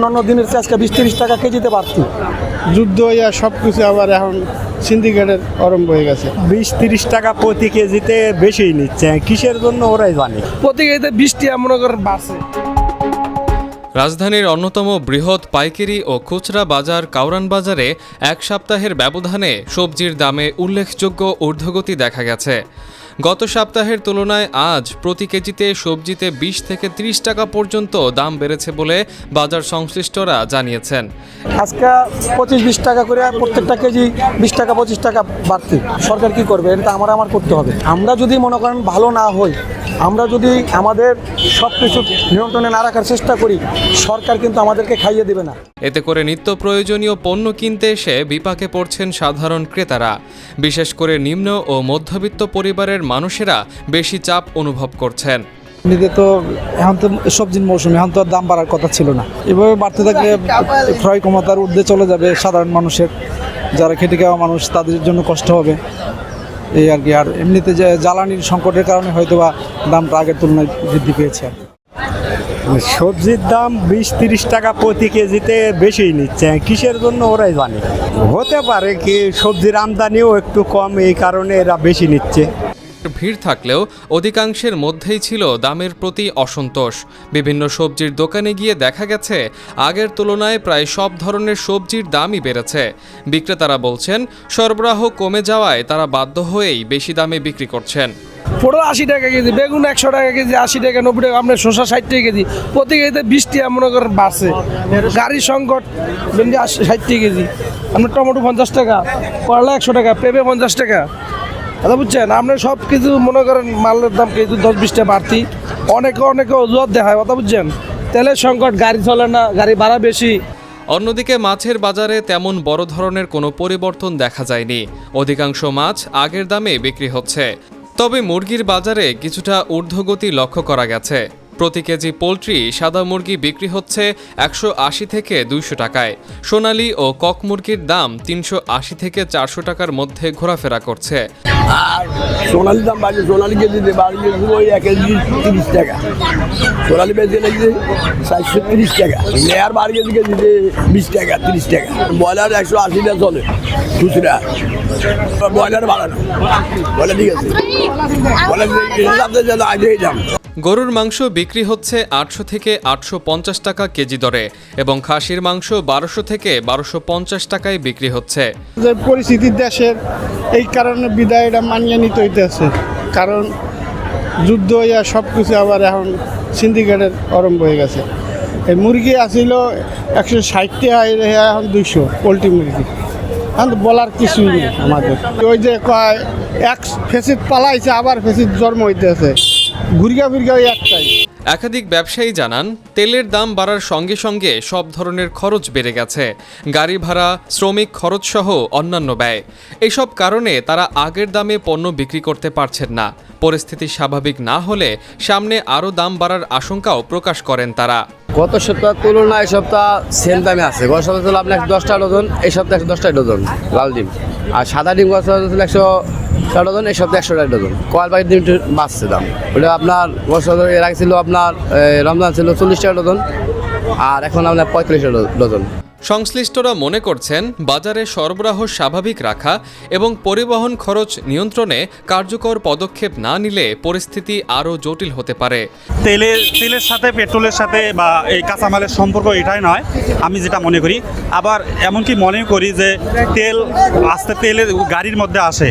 অন্যান্য দিনের চেয়ে আজকে 20-30 টাকা কেজিতে বাড়তি। যুদ্ধ হইয়া সব কিছু আবার এখন সিন্ডিকেটের আরম্ভ হয়ে গেছে। 20-30 টাকা প্রতি কেজিতে বেশি নিচ্ছে, কিসের জন্য ওরাই জানে। প্রতি কেজিতে 20 টাকা মনে করেন বাড়ছে। রাজধানীর অন্যতম বৃহৎ পাইকারি ও খুচরা বাজার কাউরান বাজারে এক সপ্তাহের ব্যবধানে সবজির দামে উল্লেখযোগ্য ঊর্ধ্বগতি দেখা গেছে। গত সপ্তাহের তুলনায় আজ প্রতি কেজিতে সবজিতে 20 থেকে 30 টাকা পর্যন্ত দাম বেড়েছে বলে বাজার সংশ্লিষ্টরা জানিয়েছেন। আজকে 25-20 টাকা করে প্রত্যেকটা কেজি 20 টাকা 25 টাকা বাড়তি। সরকার কি করবে? এটা আমার করতে হবে। আমরা যদি মনে করেন ভালো না হই, আমরা যদি আমাদের সব কিছু নিয়ন্ত্রণে না রাখার চেষ্টা করি, সরকার কিন্তু আমাদেরকে খাইয়ে দেবে না। এতে করে নিত্য প্রয়োজনীয় পণ্য কিনতে এসে বিপাকে পড়ছেন সাধারণ ক্রেতারা। বিশেষ করে নিম্ন ও মধ্যবিত্ত পরিবারের মানুষেরা বেশি চাপ অনুভব করছেন। এমনিতে তো এখন তো সবজির মৌসুম, এখন তো দাম বাড়ার কথা ছিল না। এভাবে বাড়তে থাকলে ক্রয় ক্ষমতার ঊর্ধ্বে চলে যাবে সাধারণ মানুষের, যারা খেটে খাওয়া মানুষ তাদের জন্য কষ্ট হবে এই আর কি। আর এমনিতে যে জ্বালানির সংকটের কারণে হয়তো বা দামটা আগের তুলনায় বৃদ্ধি পেয়েছে। সবজির দাম 20-30 টাকা প্রতি কেজিতে বেশি নিচ্ছে, কিসের জন্য ওরাই জানে। হতে পারে কি সবজির আমদানিও একটু কম, এই কারণে এরা বেশি নিচ্ছে। ভিড় থাকলেও অধিকাংশের মধ্যেই ছিল দামের প্রতি অসন্তোষ। বিভিন্ন সবজির দোকানে গিয়ে দেখা গেছে আগের তুলনায় প্রায় সব ধরনের সবজির দামই বেড়েছে। বিক্রেতারা বলছেন সরবরাহ কমে যাওয়ায় তারা বাধ্য হয়েই বেশি দামে বিক্রি করছেন। পটল 80 টাকা কেজি, বেগুন 100 টাকা কেজি, 80 টাকা 90 টাকা, আপনার শসা 60 টাকা কেজি। প্রতি কেজিতে 20 টাকা মনে করেন বাড়ছে। গাড়ির সংকট, ভেন্ডি 60 টাকা কেজি, আপনার টমেটো 50 টাকা, করলা 100 টাকা, পেঁপে 50 টাকা। কথা বুঝছেন? আপনার সব কিছু মনে করেন মালের দাম কেজি 10-20 টাকা বাড়তি। অনেকে অজুহাত দেখায়, কথা বুঝছেন? তেলের সংকট, গাড়ি চলে না, গাড়ি ভাড়া বেশি। অন্যদিকে মাছের বাজারে তেমন বড় ধরনের কোনো পরিবর্তন দেখা যায়নি। অধিকাংশ মাছ আগের দামে বিক্রি হচ্ছে। তবে মুরগির বাজারে কিছুটা ঊর্ধ্বগতি লক্ষ্য করা গেছে। প্রতি কেজি পোলট্রি সাদা মুরগি বিক্রি হচ্ছে 180 থেকে 200 টাকায়। সোনালী ও কক মুরগির দাম 380 থেকে 400 টাকার মধ্যে ঘোরাফেরা করছে। আর সোনালি দাম বাড়ছে, সোনালি কেজিতে বাড়ি গেছিল ওই 1 কেজি 30 টাকা, সোনালি বেঁচে লেগেছে 430 টাকা, লেয়ার বাড়ি গেছে কেজিতে 20 টাকা 30 টাকা। ব্রয়লার 180 টাকা চলে খুচরা, ব্রয়লার বাড়ানো বলে ঠিক আছে, বলে আগেই দাম। গরুর মাংস বিক্রি হচ্ছে 800 থেকে 850 টাকা কেজি দরে এবং খাসির মাংস 1200 থেকে 1250 টাকায় বিক্রি হচ্ছে। যে পরিস্থিতি দেশের, এই কারণে বিদায় এটা মানিয়ে নিতে হইতেছে। কারণ যুদ্ধ হইয়া সব কিছু আবার এখন সিন্ডিকেটের আরম্ভ হয়ে গেছে। এই মুরগি আসিল 160 টাকা, এখন 200 পোলট্রি মুরগি। এখন বলার কিছুই নেই আমাদের। ওই যে কয় এক ফেসিদ পালাইছে, আবার ফেসিদ জন্ম হইতেছে, ঘুরিয়া ফিরিয়া ওই একটাই। একাধিক ব্যবসায়ী জানান তেলের দাম বাড়ার সঙ্গে সঙ্গে সব ধরনের খরচ বেড়ে গেছে। গাড়ি ভাড়া, শ্রমিক খরচ সহ অন্যান্য ব্যয়। এসব কারণে তারা আগের দামে পণ্য বিক্রি করতে পারছেন না। পরিস্থিতি স্বাভাবিক না হলে সামনে আরও দাম বাড়ার আশঙ্কাও প্রকাশ করেন তারা। গত সপ্তাহের তুলনায় এই সপ্তাহ সেম দামে আছে। গত সপ্তাহে ছিল আপনার 10টা ডজন, এই সপ্তাহে 10টা ডজন লাল ডিম। আর সাদা ডিম গত সপ্তাহে ছিল 100 ডজন, এই সপ্তাহে 100 ডজন। কয়েল পাখির ডিম একটু বাড়ছে দাম। ওটা আপনার গত সপ্তাহে এর আগে ছিল আপনার রমজান ছিল 40 টাকা ডজন, আর এখন আপনার 45 টাকা ডজন। সংশ্লিষ্টরা মনে করছেন বাজারে সরবরাহ স্বাভাবিক রাখা এবং পরিবহন খরচ নিয়ন্ত্রণে কার্যকর পদক্ষেপ না নিলে পরিস্থিতি আরও জটিল হতে পারে। তেলের সাথে পেট্রোলের সাথে বা এই কাঁচামালের সম্পর্ক এটাই নয়, আমি যেটা মনে করি। আবার এমনকি মনে করি যে তেলের গাড়ির মধ্যে আসে,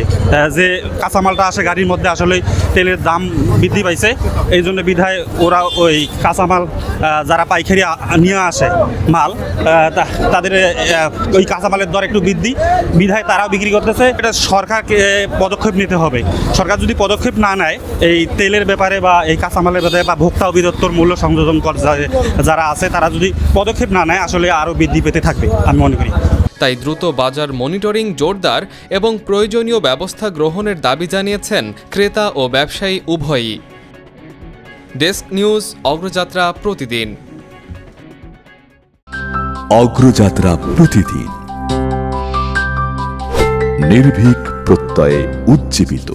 যে কাঁচামালটা আসে গাড়ির মধ্যে, আসলে তেলের দাম বৃদ্ধি পাইছে। এই জন্য বিধায় ওরা ওই কাঁচামাল যারা পাইকারি নিয়ে আসে মাল, তাদের ওই কাঁচামালের দর একটু বৃদ্ধি বিধায় তারাও বিক্রি করতেছে। এটা সরকারকে পদক্ষেপ নিতে হবে। সরকার যদি পদক্ষেপ না নেয় এই তেলের ব্যাপারে বা এই কাঁচামালের ব্যাপারে বা ভোক্তা অধিদপ্তর মূল্য সংযোজন যারা আছে তারা যদি পদক্ষেপ না নেয়, আসলে আরও বৃদ্ধি পেতে থাকবে আমি মনে করি। তাই দ্রুত বাজার মনিটরিং জোরদার এবং প্রয়োজনীয় ব্যবস্থা গ্রহণের দাবি জানিয়েছেন ক্রেতা ও ব্যবসায়ী উভয়ই। ডেস্ক নিউজ, অগ্রযাত্রা প্রতিদিন। অগ্রযাত্রা প্রতিদিন, নির্ভীক প্রত্যয়ে উজ্জীবিত।